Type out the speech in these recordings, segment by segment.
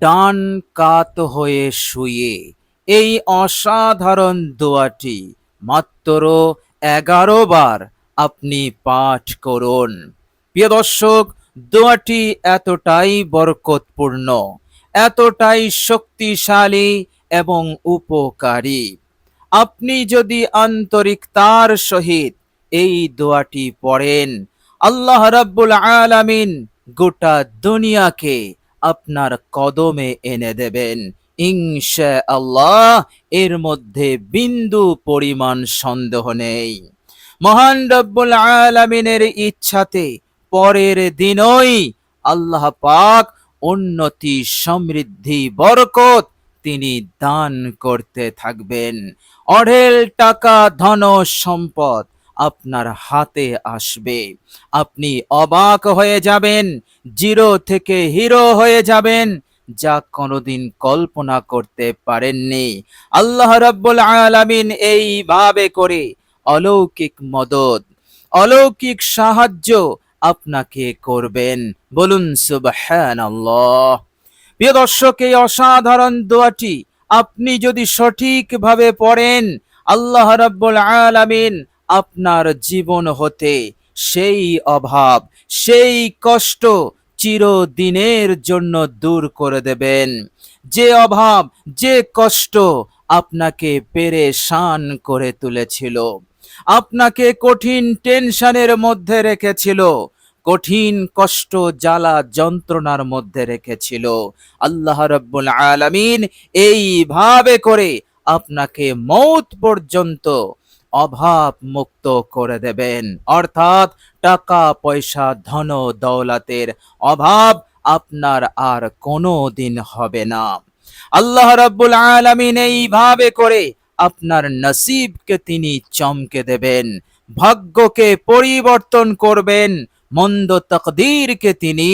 ডান কাত হয়ে শুয়ে এই অসাধারণ দোয়াটি মাত্র 11 বার আপনি পাঠ করুন। প্রিয় দর্শক, দোয়াটি এতটাই বরকতপূর্ণ, এতটাই শক্তিশালী এবং উপকারী। আপনি যদি আন্তরিকতার সহিত এই দোয়াটি পড়েন, আল্লাহ রাব্বুল আলামিন গোটা দুনিয়াকে আপনার কদমে এনে দেবেন ইনশাআল্লাহ। এর মধ্যে বিন্দু পরিমাণ সন্দেহ নেই। মহান রব্বুল আলামিনের ইচ্ছাতে পরের দিনই আল্লাহ পাক উন্নতি, সমৃদ্ধি, বরকত তিনি দান করতে থাকবেন। অঢেল টাকা, ধন, সম্পদ আপনার হাতে আসবে। আপনি অবাক হয়ে যাবেন, জিরো থেকে হিরো হয়ে যাবেন, যা কোনোদিন কল্পনা করতে পারেননি। আল্লাহ রাব্বুল আলামিন এইভাবে করে অলৌকিক মদদ, অলৌকিক সাহায্য আপনাকে করবেন। বলুন সুবহানাল্লাহ। প্রিয় দর্শক, এই অসাধারণ দোয়াটি আপনি যদি সঠিকভাবে পড়েন, আল্লাহ রাব্বুল আলামিন আপনার জীবন হতে সেই অভাব, সেই কষ্ট চিরদিনের জন্য দূর করে দেবেন। যে অভাব, যে কষ্ট আপনাকে পেরেশান করে তুলেছিল, আপনাকে কঠিন টেনশনের মধ্যে রেখেছিল, কঠিন কষ্ট, জ্বালা, যন্ত্রণার মধ্যে রেখেছিল, আল্লাহ রাব্বুল আলামিন এইভাবে করে আপনাকে মৌত পর্যন্ত অভাব মুক্ত করে দেবেন। অর্থাৎ টাকা পয়সা, ধন দৌলতের অভাব আপনার আর কোনো দিন হবে না। আল্লাহ রাব্বুল আলামিন এইভাবে করে আপনার নসিবকে তিনি চমকে দেবেন, ভাগ্যকে পরিবর্তন করবেন, মন্দ তাকদীরকে তিনি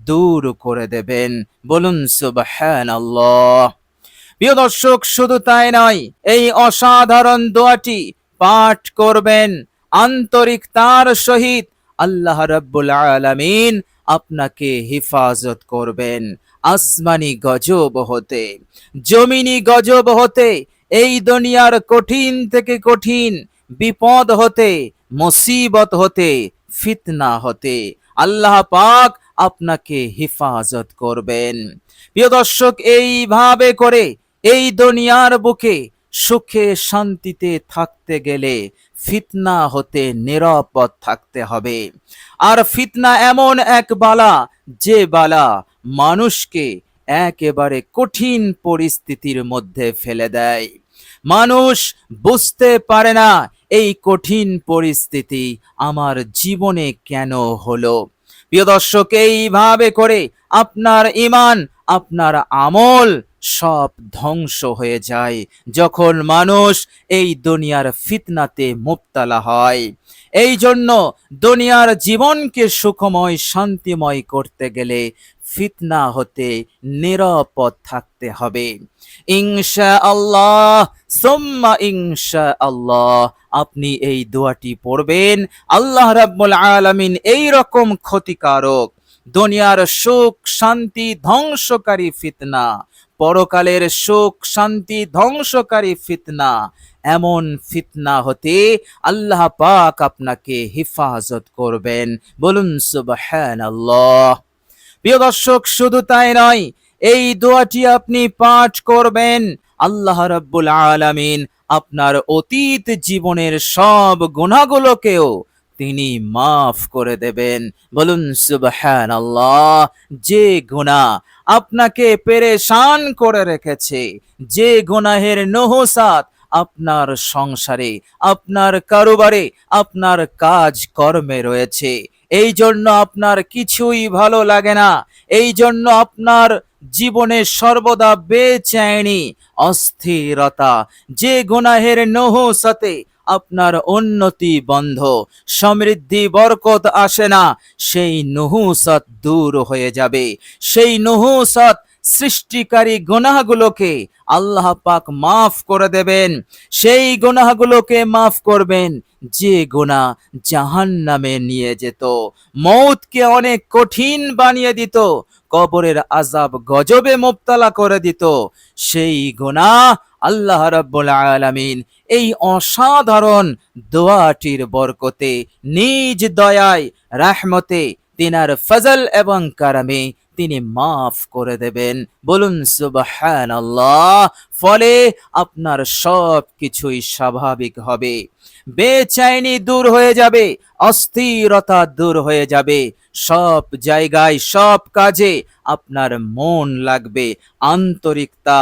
দূর করে দেবেন। বলুন সুবহানাল্লাহ। প্রিয় দর্শক, শুধু তাই নয়, এই অসাধারণ দোয়াটি পাঠ করবেন আন্তরিকতার সহিত, আল্লাহ রাব্বুল আলামিন আপনাকে হেফাজত করবেন আসমানি গজব হতে, জমিনি গজব হতে, এই দুনিয়ার কঠিন থেকে কঠিন বিপদ হতে, মুসিবত হতে, ফিতনা হতে আল্লাহ পাক আপনাকে হেফাজত করবেন। প্রিয় দর্শক, এইভাবে করে এই দুনিয়ার বুকে সুখে শান্তিতে থাকতে গেলে ফিতনা হতে নিরাপদ থাকতে হবে। আর ফিতনা এমন এক বালা, যে বালা মানুষকে একেবারে কঠিন পরিস্থিতির মধ্যে ফেলে দেয়। মানুষ বুঝতে পারে না এই কঠিন পরিস্থিতি আমার জীবনে কেন হলো। প্রিয় দর্শক, এইভাবে করে আপনার ঈমান, আপনার আমল সব ধ্বংস হয়ে যায় যখন মানুষ এই দুনিয়ার ফিতনাতে মুবতালা হয়। এই জন্য দুনিয়ার জীবনকে সুখময়, শান্তিময় করতে গেলে ফিতনা হতে নিরাপদ থাকতে হবে। ইনশাআল্লাহ সুম্মা ইনশাআল্লাহ আপনি এই দোয়াটি পড়বেন, আল্লাহ রাব্বুল আলামিন এই রকম ক্ষতিকারক দুনিয়ার সুখ শান্তি ধ্বংসকারী ফিতনা, পরকালের সুখ শান্তি ধ্বংসকারী ফিতনা, এমন ফিতনা হতে আল্লাহ পাক আপনাকে হেফাজত করবেন। বলুন সুবহানাল্লাহ। প্রিয় দর্শক, শুধু তাই নয়, এই দোয়াটি আপনি পাঠ করবেন, আল্লাহ রাব্বুল আলামিন আপনার অতীত জীবনের সব গুনাহগুলোকেও তিনি মাফ করে দেবেন। বলুন সুবহানাল্লাহ। যে গুনাহ আপনাকে পেরেশান করে রেখেছে, যে গুনাহের নহুসাত আপনার সংসারে, আপনার কারোবারে, আপনার কাজ কর্মে রয়েছে, এই জন্য আপনার কিছুই ভালো লাগে না, এই জন্য আপনার জীবনে সর্বদা বেচैनी, অস্থিরতা, যে গুনাহের নহুসাতে আপনার উন্নতি বন্ধ, সমৃদ্ধি, বরকত আসে না, সেই নহুসাত দূর হয়ে যাবে। সেই নহুসাত সৃষ্টিকারী গুনাহগুলোকে আল্লাহ পাক মাফ করে দেবেন। সেই গুনাহগুলোকে মাফ করবেন যে গুনাহ জাহান্নামে নিয়ে যেত, মৌতকে অনেক কঠিন বানিয়ে দিত, কবরের আযাব গজবে মুবতালা করে দিত, সেই গুনাহ আল্লাহ রাব্বুল আলামিন এই অসাধারণ দোয়াটির বরকতে, নিজ দয়ায়, রহমতে, তিনার ফজল এবং কারামে তিনি মাফ করে দেবেন। বলুন সুবহানাল্লাহ। ফলে আপনার সব কিছুই স্বাভাবিক হবে, বেচैनी দূর হয়ে যাবে, অস্থিরতা দূর হয়ে যাবে, সব জায়গায় সব কাজে আপনার মন লাগবে, আন্তরিকতা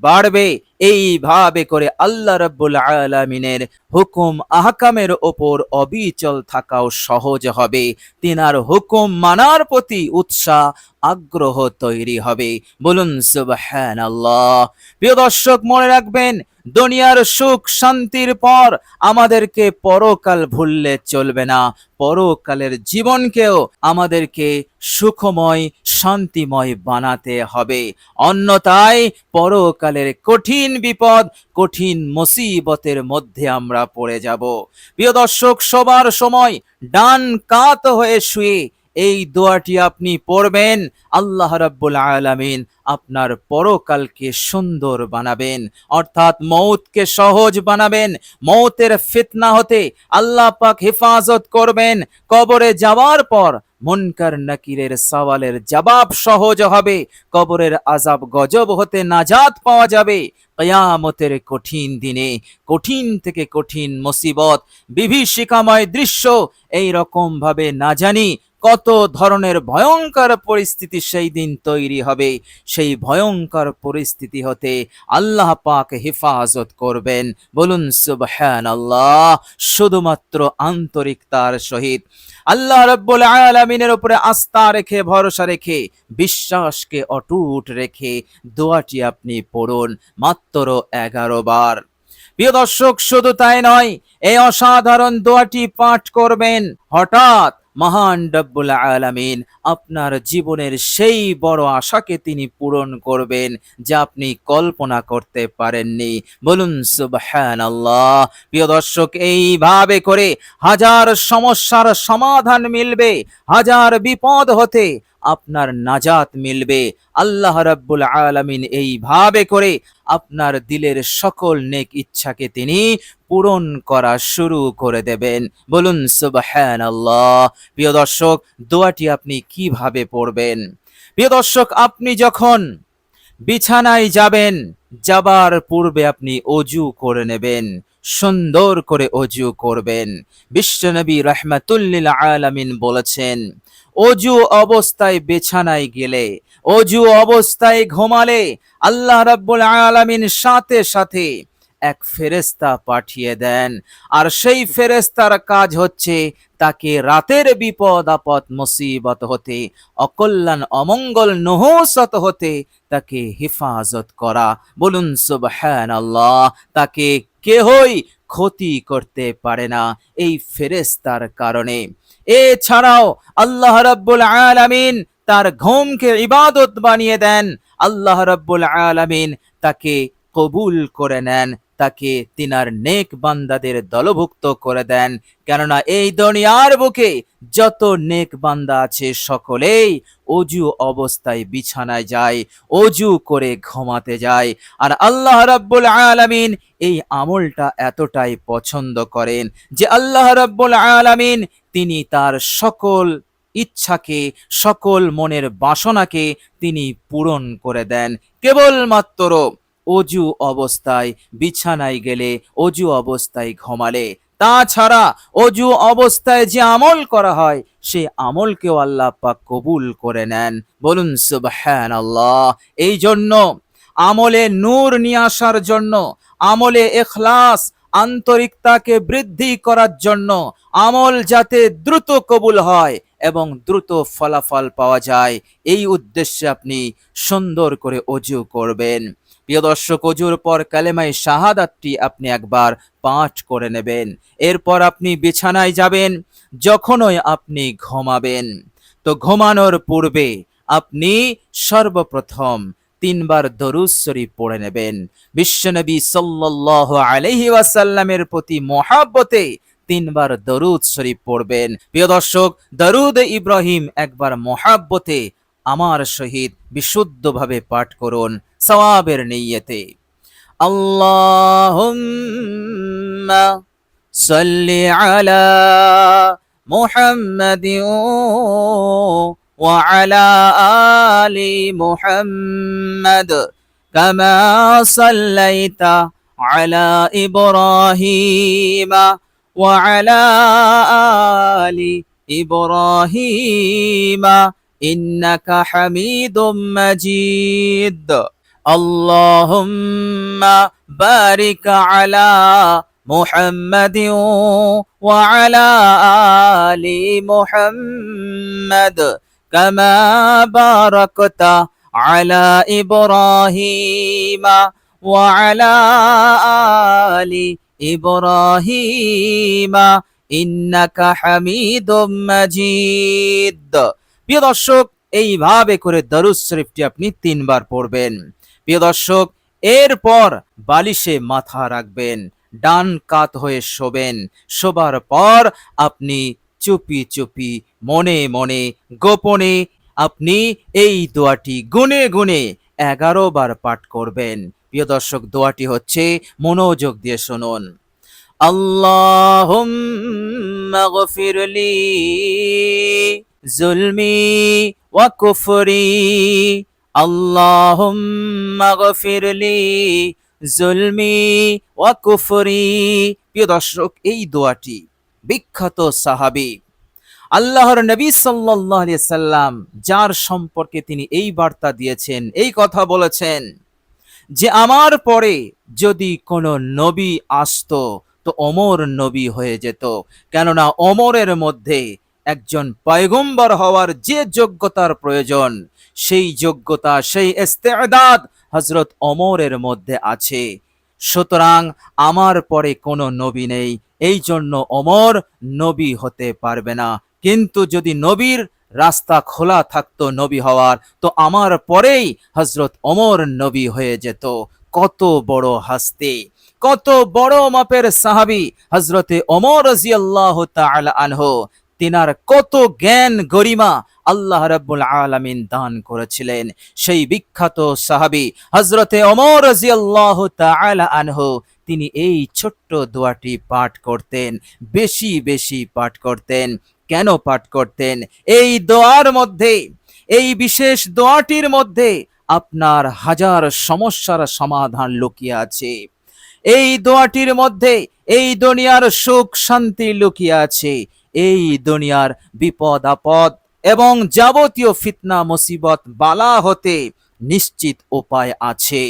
বাড়বে। এইভাবে করে আল্লাহ রাব্বুল আলামিনের হুকুম আহকামের ওপর অবিচল থাকাও সহজ হবে, তিনার হুকুম মানার প্রতি উৎসাহ আগ্রহ তৈরি হবে। বলুন সুবহানাল্লাহ। প্রিয় দর্শক, মনে রাখবেন, দুনিয়ার সুখ শান্তির পর আমাদেরকে পরকাল ভুললে চলবে না, পরকালের জীবনকেও আমাদেরকে সুখময় শান্তিময় বানাতে হবে, অন্যথায় পরকালের কঠিন বিপদ, কঠিন মুসিবতের মধ্যে আমরা পড়ে যাব। প্রিয় দর্শক, সবার সময় ডান কাত হয়ে শুয়ে এই দোয়াটি আপনি পড়বেন, আল্লাহ রাব্বুল আলামিন আপনার পরকালকে সুন্দর বানাবেন, অর্থাৎ মৌতকে সহজ বানাবেন, মৌতের ফিতনা হতে আল্লাহ পাক হেফাজত করবেন, কবরে যাওয়ার পর মুনকার নাকিরের সওয়ালের জবাব সহজ হবে, কবরের আযাব গজব হতে নাজাত পাওয়া যাবে, কিয়ামতের কঠিন দিনে কঠিন থেকে কঠিন মুসিবত, বিভীষিকাময় দৃশ্য, এই রকম ভাবে না জানি কত ধরনের ভয়ঙ্কর পরিস্থিতি সেই দিন তৈরি হবে, সেই ভয়ঙ্কর পরিস্থিতি হতে আল্লাহ পাক হেফাজত করবেন। বলুন সুবহানাল্লাহ। শুধুমাত্র আন্তরিকতার সহিত আল্লাহ রাব্বুল আলামিনের উপরে আস্থা রেখে, ভরসা রেখে, বিশ্বাসকে অটুট রেখে দোয়াটি আপনি পড়ুন মাত্র 11 বার। প্রিয় দর্শক, শুধু তাই নয়, এই অসাধারণ দোয়াটি পাঠ করবেন, হঠাৎ মহান রব্বুল আলামিন আপনার জীবনের সেই বড় আশাকে তিনি পূরণ করবেন যা আপনি কল্পনা করতে পারেননি। বলুন সুবহানাল্লাহ। প্রিয় দর্শক, এইভাবে করে হাজার সমস্যার সমাধান মিলবে, হাজার বিপদ হতে আপনার নাজাত মিলবে। আল্লাহ রাব্বুল আলামিন এইভাবে করে আপনার দিলের সকল নেক ইচ্ছাকে তিনি পূরণ করা শুরু করে দেবেন। বলুন সুবহানাল্লাহ। প্রিয় দর্শক, দোয়াটি আপনি কিভাবে পড়বেন? প্রিয় দর্শক, আপনি যখন বিছানায় যাবেন, যাবার পূর্বে আপনি অজু করে নেবেন, সুন্দর করে অজু করবেন। বিশ্বনবী রাহমাতুল লিল আলামিন বলেছেন, অজু অবস্থায় বিছানায় গেলে, অজু অবস্থায় ঘুমালে আল্লাহ রাব্বুল আলামিন সাথে সাথে এক ফেরেশতা পাঠিয়ে দেন, আর সেই ফেরেশতার কাজ হচ্ছে তাকে রাতের বিপদ আপদ মুসিবত হতে, অকল্যাণ অমঙ্গল নহসত হতে তাকে হেফাজত করা। বলুন সুবহানাল্লাহ। তাকে কেহই ক্ষতি করতে পারে না এই ফেরেশতার কারণে। এছাড়াও আল্লাহ রাব্বুল আলামিন তার ঘুমকে ইবাদত বানিয়ে দেন, আল্লাহ রাব্বুল আলামিন তাকে কবুল করে নেন, তাকে তিনার নেক বান্দাদের দলভুক্ত করে দেন। কেননা এই দুনিয়ার বুকে যত নেক বান্দা আছে সকলেই অজু অবস্থায় বিছানায় যায়, অজু করে ঘুমাতে যায়। আর আল্লাহ রাব্বুল আলামিন এই আমলটা এতটাই পছন্দ করেন যে আল্লাহ রাব্বুল আলামিন তিনি তার সকল ইচ্ছাকে, সকল মনের বাসনাকে তিনি পূরণ করে দেন কেবলমাত্র অজু অবস্থায় বিছানায় গেলে, অজু অবস্থায় ঘুমালে। তাছাড়া অজু অবস্থায় যে আমল করা হয় সে আমলকেও আল্লাহ পাক কবুল করে নেন। বলুন সুবহানাল্লাহ। এই জন্য আমলে নূর নিয়ে আসার জন্য, আমলে ইখলাস আন্তরিকতাকে বৃদ্ধি করার জন্য, আমল যাতে দ্রুত কবুল হয় এবং দ্রুত ফলাফল পাওয়া যায়, এই উদ্দেশ্যে আপনি সুন্দর করে অজু করবেন। প্রিয় দর্শক, অজুর পর কালেমায়ে শাহাদাতটি আপনি একবার পাঠ করে নেবেন। এরপর আপনি বিছানায় যাবেন। যখনই আপনি ঘুমাবেন, তো ঘুমানোর পূর্বে আপনি সর্বপ্রথম 3 বার দরুদ শরীফ পড়ে নেবেন। বিশ্বনবী সাল্লাল্লাহু আলাইহি ওয়াসাল্লামের প্রতি মহব্বতে 3 বার দরুদ শরীফ পড়বেন। প্রিয় দর্শক, দরুদ ইব্রাহিম একবার মহাব্বতে আমার সহিত বিশুদ্ধভাবে পাঠ করুন সওয়াবের নিয়তে। আল্লাহুম্মা সাল্লি আলা মুহাম্মাদিন ওয়া আলা আলি মুহাম্মাদ কামা সাল্লাইতা আলা ইব্রাহিম ওয়া আলা আলি ইব্রাহিম ইন্নাকা হামিদুম মাজিদ। اللهم بارك على محمد وعلى آل محمد كما باركت على إبراهيم وعلى آل إبراهيم إنك حميد مجيد। প্রিয় দর্শক, এইভাবে করে দরুদ শরীফটি আপনি 3 বার পড়বেন। প্রিয় দর্শক, এরপর বালিশে মাথা রাখবেন, ডান কাত হয়ে শোবেন। শোবার পর আপনি চুপি চুপি মনে মনে গোপনে আপনি এই দোয়াটি গুনে গুনে 11 বার পাঠ করবেন। প্রিয় দর্শক, দোয়াটি হচ্ছে, মনোযোগ দিয়ে শুনুন। আল্লাহুম্মা গফিরলি জুলমি ওয়া কুফরি, আল্লাহুম্মা গফিরলি জুলমি ওয়া কুফরি। প্রিয় দর্শক, এই দোয়াটি বিখ্যাত সাহাবী আল্লাহর নবী সাল্লাল্লাহু আলাইহি সাল্লাম, যার সম্পর্কে তিনি এই বার্তা দিয়েছেন, এই কথা বলেছেন যে আমার পরে যদি কোনো নবী আসতো তো ওমর নবী হয়ে যেত, কেননা ওমরের মধ্যে একজন পয়গম্বর হওয়ার যে যোগ্যতার প্রয়োজন, সেই যোগ্যতা, সেই ইস্তেদাদ হযরত ওমরের মধ্যে আছে। সুতরাং আমার পরে কোনো নবী নেই, এই জন্য ওমর নবী হতে পারবে না। কিন্তু যদি নবীর রাস্তা খোলা থাকতো নবী হওয়ার, তো আমার পরেই হযরত ওমর নবী হয়ে যেত। কত বড় হাস্তি, কত বড় মাপের সাহাবী হযরতে ওমর রাদিয়াল্লাহু তাআলা আনহু। তিনার কত জ্ঞান গরিমা আল্লাহ রাব্বুল আলামিন দান করেছিলেন। সেই বিখ্যাত সাহাবী হযরতে ওমর রাদিয়াল্লাহু তাআলা আনহু, তিনি এই ছোট্ট দোয়াটি পাঠ করতেন, বেশি বেশি পাঠ করতেন। কেন পাঠ করতেন? এই দোয়ার মধ্যে, এই বিশেষ দোয়াটির মধ্যে আপনার হাজার সমস্যার সমাধান লুকিয়ে আছে। এই দোয়াটির মধ্যে এই দুনিয়ার সুখ শান্তি লুকিয়ে আছে। এই দুনিয়ার বিপদ আপদ এবং যাবতীয় ফিতনা মুসিবত বালা হতে নিশ্চিত উপায় আছে।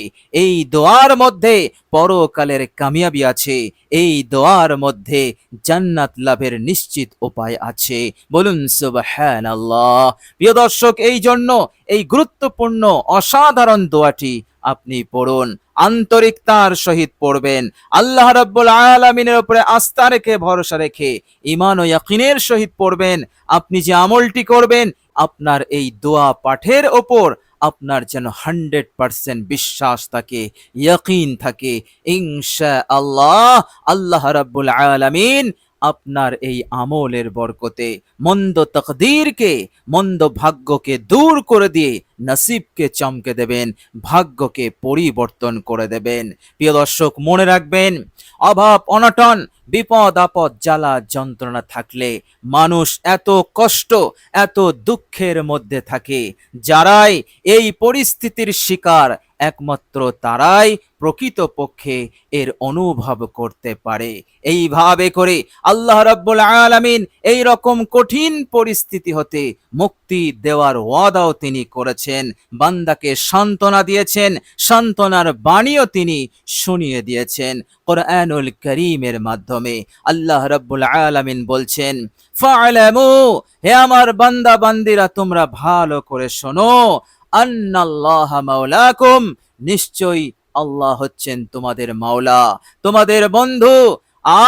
এই দোয়ার মধ্যে পরকালের কামিয়াবি আছে। এই দোয়ার মধ্যে জান্নাত লাভের নিশ্চিত উপায় আছে। বলুন সুবহানাল্লাহ। প্রিয় দর্শক, এই জন্য এই গুরুত্বপূর্ণ অসাধারণ দোয়াটি আপনি পড়ুন, আন্তরিকতার সহিত পড়বেন, আল্লাহ রাব্বুল আলামিনের উপরে আস্থা রেখে, ভরসা রেখে, ঈমান ও ইয়াকিনের সহিত পড়বেন। আপনি যে আমলটি করবেন, আপনার এই দোয়া পাঠের ওপর আপনার যেন 100% বিশ্বাস থাকে, ইয়াকিন থাকে। ইনশাআল্লাহ আল্লাহ রাব্বুল আলামিন আপনার এই আমলের বরকতে মন্দ তকদীরকে, মন্দ ভাগ্যকে দূর করে দিয়ে নসিবকে চমকে দেবেন, ভাগ্যকে পরিবর্তন করে দেবেন। প্রিয় দর্শক, মনে রাখবেন, অভাব অনটন, বিপদ আপদ, জ্বালা যন্ত্রণা থাকলে মানুষ এত কষ্ট, এত দুঃখের মধ্যে থাকে। যারাই এই পরিস্থিতির শিকার, একমাত্র তারাই প্রকৃতপক্ষে এর অনুভব করতে পারে। এইভাবে করে আল্লাহ রাব্বুল আলামিন এই রকম কঠিন পরিস্থিতি হতে মুক্তি দেওয়ার ওয়াদাও তিনি করেছেন। বান্দাকে সান্ত্বনা দিয়েছেন, সান্ত্বনার বাণীও তিনি শুনিয়ে দিয়েছেন কোরআনুল কারীমের মাধ্যমে। আল্লাহ রাব্বুল আলামিন বলছেন, ফা'লামু, হে আমার বান্দা বান্দিরা, তোমরা ভালো করে শোনো, আন্নাল্লাহা মাওলাকুম, নিশ্চয়ই আল্লাহ হচ্ছেন তোমাদের মাওলা, তোমাদের বন্ধু।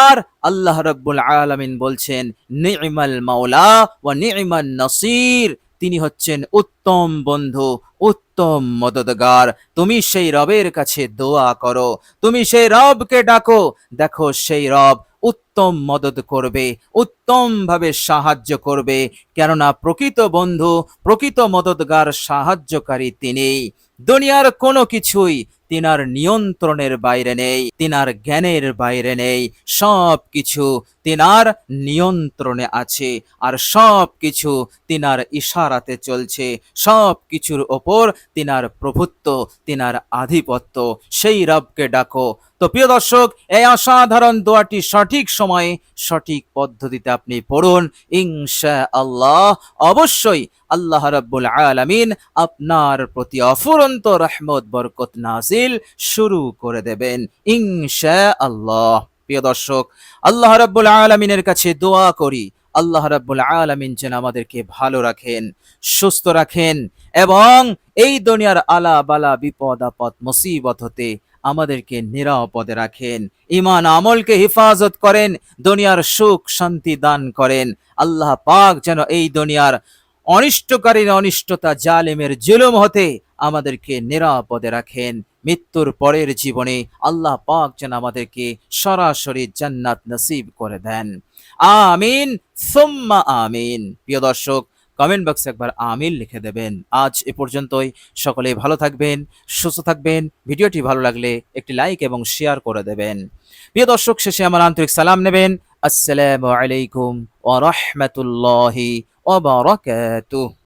আর আল্লাহ রাব্বুল আলামিন বলছেন, নি'মাল মাওলা ওয়া নি'মান নাসির, তিনি হচ্ছেন উত্তম বন্ধু, উত্তম মদদগার। তুমি সেই রবের কাছে দোয়া করো, তুমি সেই রবকে ডাকো, দেখো সেই রব উত্তম মদত করবে, উত্তমভাবে সাহায্য করবে। কেননা প্রকৃত বন্ধু, প্রকৃত মদতগার, সাহায্যকারী তিনি। দুনিয়ার কোনো কিছুই তিনার নিয়ন্ত্রণের বাইরে নেই, তিনার জ্ঞানের বাইরে নেই। সব কিছু তিনার নিয়ন্ত্রণে আছে, আর সব কিছু তিনার ইশারাতে চলছে। সব কিছুর ওপর তিনার প্রভুত্ব, তিনার আধিপত্য। সেই রবকে ডাকো। তো প্রিয় দর্শক, এই অসাধারণ দোয়াটি সঠিক সময়ে সঠিক পদ্ধতিতে আপনি পড়ুন, ইনশাআল্লাহ অবশ্যই আল্লাহ রাব্বুল আলামিন আপনার প্রতি অফুরন্ত রহমত বরকত নাজিল শুরু করে দেবেন ইনশাআল্লাহ। প্রিয় দর্শক, আল্লাহ রাব্বুল আলামিনের কাছে দোয়া করি, আল্লাহ রাব্বুল আলামিন যেন আমাদেরকে ভালো রাখেন, সুস্থ রাখেন, এবং এই দুনিয়ার আলা বালা বিপদ আপদ মুসিবত হতে আমাদেরকে নিরাপদে রাখেন, ঈমান আমলকে হেফাজত করেন, দুনিয়ার সুখ শান্তি দান করেন। আল্লাহ পাক যেন এই দুনিয়ার অনিষ্টকারীর অনিষ্টতা, জালেমের জুলুম হতে আমাদেরকে নিরাপদে রাখেন। মৃত্যুর পরের জীবনে আল্লাহ পাক যেন আমাদেরকে সরাসরি জান্নাত নসিব করে দেন। আমিন সুম্মা আমিন। প্রিয় দর্শক, কমেন্ট বক্সে একবার আমিন লিখে দেবেন। আজ এ পর্যন্তই। সকলে ভালো থাকবেন, সুস্থ থাকবেন। ভিডিওটি ভালো লাগলে একটি লাইক এবং শেয়ার করে দেবেন। প্রিয় দর্শক, শেষে আমার আন্তরিক সালাম নেবেন। আসসালামু আলাইকুম ওয়া রাহমাতুল্লাহি ওয়া বারাকাতুহু।